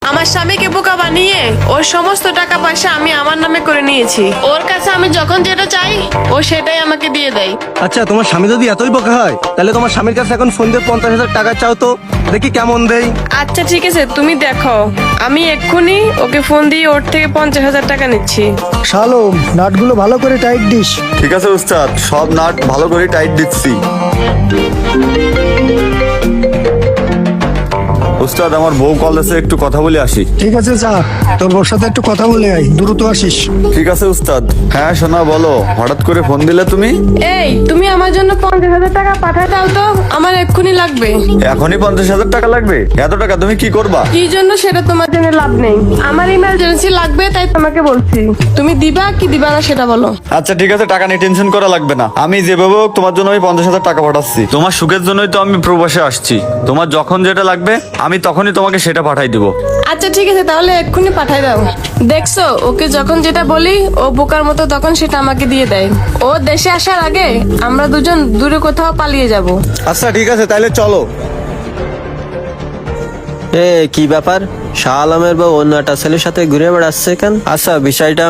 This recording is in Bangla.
আমার স্বামীকে বোকা বানিয়ে ওর সমস্ত টাকা পয়সা আমি আমার নামে করে নিয়েছি। ওর কাছে আমি যখন যেটা চাই ও সেটাই আমাকে দিয়ে দেয়। আচ্ছা, তোমার স্বামী যদি এতই বোকা হয় তাহলে তোমার স্বামীর কাছে এখন ফোন দিয়ে 50,000 টাকা চাও তো, দেখি কেমন দেই। আচ্ছা ঠিক আছে, তুমি দেখো, আমি এক্ষুনি ওকে ফোন দিয়ে ওর থেকে 50,000 টাকা নিচ্ছি। শালম, নাটগুলো ভালো করে টাইট দিস। ঠিক আছে উস্তাদ, সব নাট ভালো করে টাইট দিচ্ছি। উস্তাদ, আমার বউ কল দিয়েছে, একটু কথা বলে আসি। ঠিক আছে, যা, তোর বউর সাথে একটু কথা বলে আয়, দ্রুত আসিস। ঠিক আছে উস্তাদ। হ্যাঁ সোনা, বলো, হঠাৎ করে ফোন দিলে তুমি? এই, তুমি আমার জন্য 50,000 টাকা পাঠায় দাও তো, আমার এক্ষুনি লাগবে। এখনই 50,000 টাকা লাগবে? এত টাকা তুমি কি করবা? কি জন্য সেটা তোমার জন্য লাভ নেই, আমার ইমার্জেন্সি লাগবে তাই তোমাকে বলছি। তুমি দিবা কি দিবা না সেটা বলো। আচ্ছা ঠিক আছে, টাকা নিয়ে টেনশন করা লাগবে না। আমি যেভাবে হোক তোমার জন্য আমি 50,000 টাকা পাঠাচ্ছি। তোমার সুখের জন্যই তো আমি প্রবাসে আসছি। তোমার যখন যেটা লাগবে আমি তখনই তোমাকে সেটা পাঠাই দিব। আচ্ছা ঠিক আছে, তাহলে এক্ষুনি পাঠাই দাও। দেখছো, ওকে যখন যেটা বলি ও বোকার মতো তখন সেটা আমাকে দিয়ে দেয়। ও দেশে আসার আগে আমরা দুজন দূরে কোথাও পালিয়ে যাব। আচ্ছা ঠিক আছে, তাহলে চলো। কি ব্যাপার, শাহ আলমের বউ অন্য একটা ছেলের সাথে ঘুরে বেড়াচ্ছে কেন? আচ্ছা, বিষয়টা